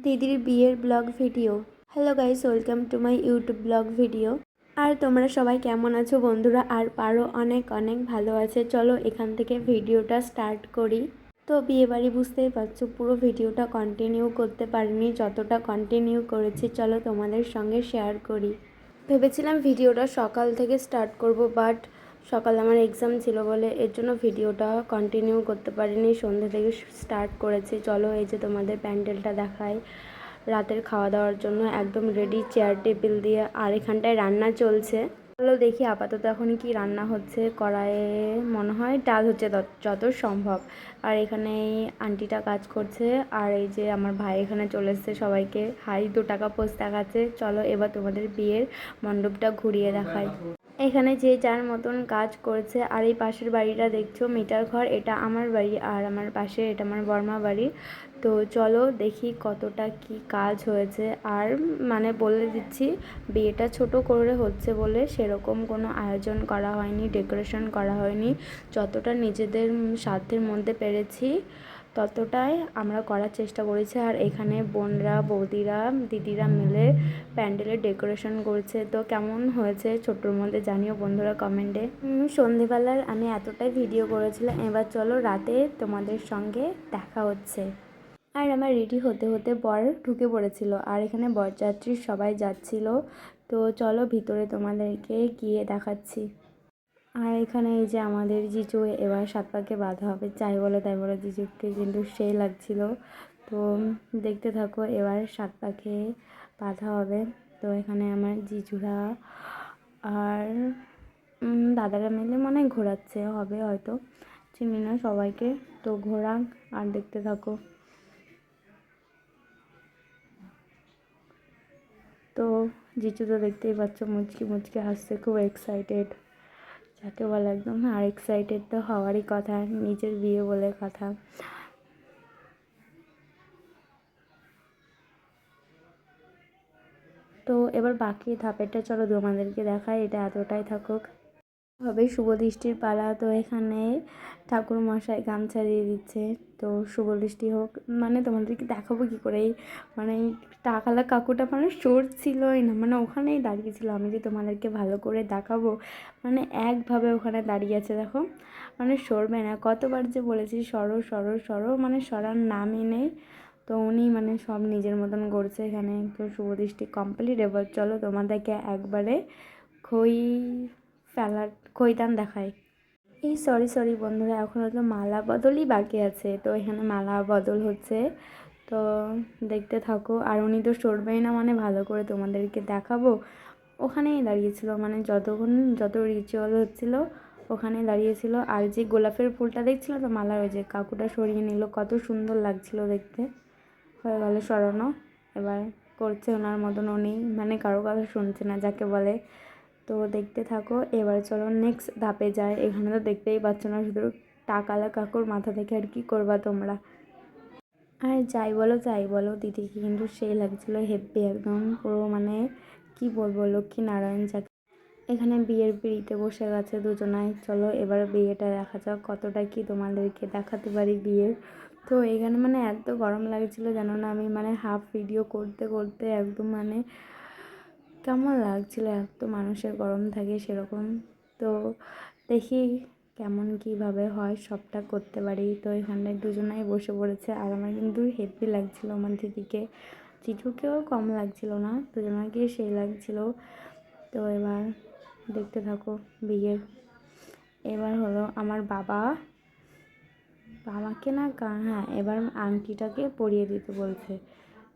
দিদির বিয়ের vlog video. Hello guys, welcome to my YouTube vlog video. আর তোমরা সবাই কেমন আছো বন্ধুরা? আর পারো অনেক অনেক ভালো আছে। চলো এখান থেকে ভিডিওটা স্টার্ট করি। তো বিয়েবাড়ি বুঝতেই পারছো, পুরো ভিডিওটা কন্টিনিউ করতে পারিনি, যতটা কন্টিনিউ করেছি চলো তোমাদের সঙ্গে শেয়ার করি। ভেবেছিলাম ভিডিওটা সকাল থেকে স্টার্ট করব, বাট সকালে আমার এক্সাম ছিল বলে এর জন্য ভিডিওটা কন্টিনিউ করতে পারিনি, সন্ধ্যে থেকে স্টার্ট করেছি। চলো এই যে তোমাদের প্যান্ডেলটা দেখাই রাতের খাওয়া দাওয়ার জন্য, একদম রেডি চেয়ার টেবিল দিয়ে। আর এখানটায় রান্না চলছে, চলো দেখি আপাতত এখন কি রান্না হচ্ছে। কড়াইয়ে মনে হয় ডাল হচ্ছে যত সম্ভব। আর এখানে এই আন্টিটা কাজ করছে, আর এই যে আমার ভাই এখানে চলে এসছে, সবাইকে হাই 2 টাকা পোস্ট দেখাচ্ছে। চলো এবার তোমাদের বিয়ের মণ্ডপটা ঘুরিয়ে দেখাই। এখানে যে যার মতন কাজ করছে। আর এই পাশের বাড়িটা দেখছো মিটার ঘর, এটা আমার বাড়ি, আর আমার পাশে এটা আমার বর্মা বাড়ি। তো চলো দেখি কতটা কি কাজ হয়েছে। আর মানে বলে দিচ্ছি, বিয়েটা ছোট করে হচ্ছে বলে সেরকম কোনো আয়োজন করা হয়নি, ডেকোরেশন করা হয়নি। যতটা নিজেদের সাধ্যের মধ্যে পেরেছি ততটাই আমরা করার চেষ্টা করেছি। আর এখানে বোনরা, বৌদিরা, দিদিরা মিলে প্যান্ডেলের ডেকোরেশন করছে। তো কেমন হয়েছে ছোটোর মধ্যে জানিও বন্ধুরা কমেন্টে। সন্ধেবেলার আমি এতটাই ভিডিও করেছিলাম, এবার চলো রাতে তোমাদের সঙ্গে দেখা হচ্ছে। আর আমার রেডি হতে হতে বর ঢুকে পড়েছিল, আর এখানে বরযাত্রী সবাই যাচ্ছিল। তো চলো ভিতরে তোমাদেরকে গিয়ে দেখাচ্ছি। আর এখানে এই যে আমাদের জিজু এবার 7 পাকে বাঁধা হবে, যাই বলো তাই বলো, জিজুকে কিন্তু সেই লাগছিল। তো দেখতে থাকো, এবার 7 পাকে বাঁধা হবে। তো এখানে আমার জিজুরা আর দাদারা মিলে মনে হয় ঘোরাচ্ছে হবে, হয়তো চিনি না সবাইকে। তো ঘোরাক আর দেখতে থাকো। তো জিজু তো দেখতেই পাচ্ছ মুচকি মুচকি হাসছে, খুব এক্সাইটেড, যাকে বলে একদম। আর এক্সাইটেড তো হওয়ারই কথা, নিজের বিয়ে বলে কথা। তো এবার বাকি ধাপেরটা চলো তোমাদেরকে দেখাই, এটা এতটাই থাকুক। হবে শুভ দৃষ্টির পালা। তো এখানে ঠাকুর মশাই গামছা দিয়ে দিচ্ছে। তো শুভ দৃষ্টি হোক, মানে তোমাদেরকে দেখাবো কী করে, মানে টাকালা কাকুটা মানে সরছিলই না, মানে ওখানেই দাঁড়িয়েছিল। আমি যে তোমাদেরকে ভালো করে দেখাবো, মানে একভাবে ওখানে দাঁড়িয়ে আছে, দেখো মানে সরবে না। কতবার যে বলেছি সরো সরো সরো, মানে সরার নামই নেই। তো উনি মানে সব নিজের মতন করছে এখানে। তো শুভ দৃষ্টি কমপ্লিট। এবার চলো তোমাদেরকে একবারে খই ফেলার খইদান দেখায়। এই সরি বন্ধুরা, এখনও তো মালা বদলই বাকি আছে। তো এখানে মালা বদল হচ্ছে, তো দেখতে থাকো। আর উনি তো সরবেই না, মানে ভালো করে তোমাদেরকে দেখাবো। ওখানেই দাঁড়িয়েছিল, মানে যতক্ষণ যত রিচুয়াল হচ্ছিলো ওখানে দাঁড়িয়েছিল। আর যে গোলাপের ফুলটা দেখছিলো তো মালার, ওই যে কাকুটা সরিয়ে নিল, কত সুন্দর লাগছিল দেখতে। হয়ে গেল সরানো, এবার করছে ওনার মতন উনি, মানে কারো কথা শুনছে না যাকে বলে। তো দেখতে থাকো। এবার চলো নেক্সট ধাপে যায়। এখানে তো দেখতেই পাচ্ছ না, শুধু টাকালা কাকুর মাথা থেকে আর কি করবা তোমরা। আর যাই বলো দিদিকে কিন্তু সেই লাগছিলো, হেব্বি একদম পুরো, মানে কি বলবো, লক্ষ্মী নারায়ণ যাকে। এখানে বিয়ের পিঁড়িতে বসে গেছে দুজনায়। চলো এবার বিয়েটা দেখা যাক কতটা কি তোমাদেরকে দেখাতে পারি বিয়ের। তো এখানে মানে এত গরম লাগছিলো জানো না, আমি মানে হাফ ভিডিও করতে করতে একদম মানে কেমন লাগছিলো, এত মানুষের গরম থাকে সেরকম। তো দেখি কেমন কীভাবে হয়, সবটা করতে পারি। তো এখানে দুজনাই বসে পড়েছে, আর আমার কিন্তু হেভি লাগছিলো আমার দিদিকে, জিজুকেও কম লাগছিল না, দুজনাকে সেই লাগছিল। তো এবার দেখতে থাকো বিয়ের। এবার হলো আমার বাবাকে না, হ্যাঁ এবার আংটিটাকে পরিয়ে দিতে বলছে।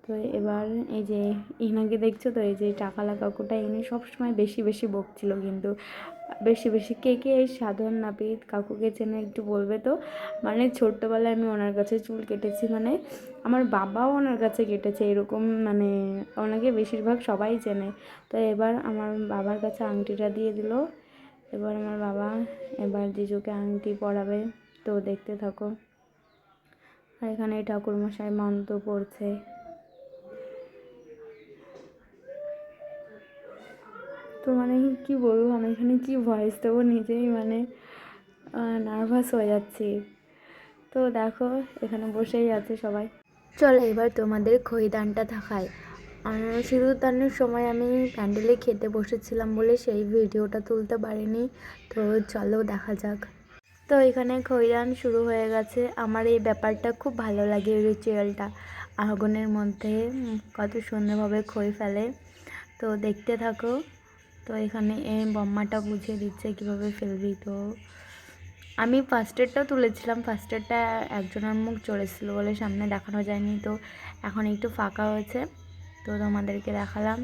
তো এবার এই যে ইনাকে দেখছো তো, এই যে টাকালা কাকুটা, ইনি সবসময় বেশি বেশি বকছিল, কিন্তু বেশি কে কে এই সাধারণ নাপিত কাকুকে চেনে একটু বলবে তো। মানে ছোট্টবেলায় আমি ওনার কাছে চুল কেটেছি, মানে আমার বাবাও ওনার কাছে কেটেছে এরকম, মানে ওনাকে বেশিরভাগ সবাই চেনে। তো এবার আমার বাবার কাছে আংটিটা দিয়ে দিল। এবার আমার বাবা এবার জিজুকে আংটি পরাবে। তো দেখতে থাকো। আর এখানে ঠাকুরমশাই মন্ত্র পড়ছে। তো মানে কি বলবো, আমি এখানে কি ভয়েস দেবো, নিজেই মানে নার্ভাস হয়ে যাচ্ছি। তো দেখো এখানে বসেই আছে সবাই। চলো এবার তোমাদের খইদানটা দেখাই। সিঁদুরদানের সময় আমি প্যান্ডেলে খেতে বসেছিলাম বলে সেই ভিডিওটা তুলতে পারিনি, তো চলো দেখা যাক। তো এখানে খইদান শুরু হয়ে গেছে। আমার এই ব্যাপারটা খুব ভালো লাগে, রিচুয়ালটা। আগুনের মধ্যে কত সুন্দরভাবে খই ফেলে, তো দেখতে থাকো। তো এখানে এই বম্মাটা বুঝিয়ে দিচ্ছে কীভাবে ফেলবি। তো আমি ফার্স্টেরটাও তুলেছিলাম, ফার্স্টেরটা একজনের মুখ চড়েছিলো বলে সামনে দেখানো যায়নি, তো এখন একটু ফাঁকা হয়েছে, তো তোমাদেরকে দেখালাম।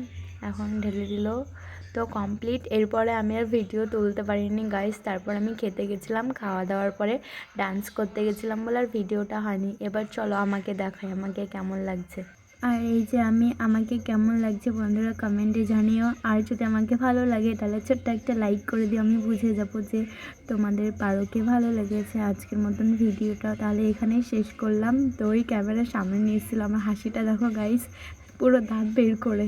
এখন ঢেলে দিল, তো কমপ্লিট। এরপরে আমি আর ভিডিও তুলতে পারিনি গাইস। তারপর আমি খেতে গেছিলাম, খাওয়া দাওয়ার পরে ডান্স করতে গেছিলাম বলে আর ভিডিওটা হয়নি। এবার চলো আমাকে দেখাই আমাকে কেমন লাগছে। আর এই যে আমাকে কেমন লাগছে বন্ধুরা কমেন্টে জানিও। আর যদি আমাকে ভালো লাগে তাহলে ছোট্ট একটা লাইক করে দিও, আমি বুঝে যাবো যে তোমাদের পারোকে ভালো লেগেছে। আজকের মতন ভিডিওটা তাহলে এখানেই শেষ করলাম। তো ওই ক্যামেরার সামনে নিয়ে এসেছিলো, আমার হাসিটা দেখো গাইস, পুরো দাঁত বের করে।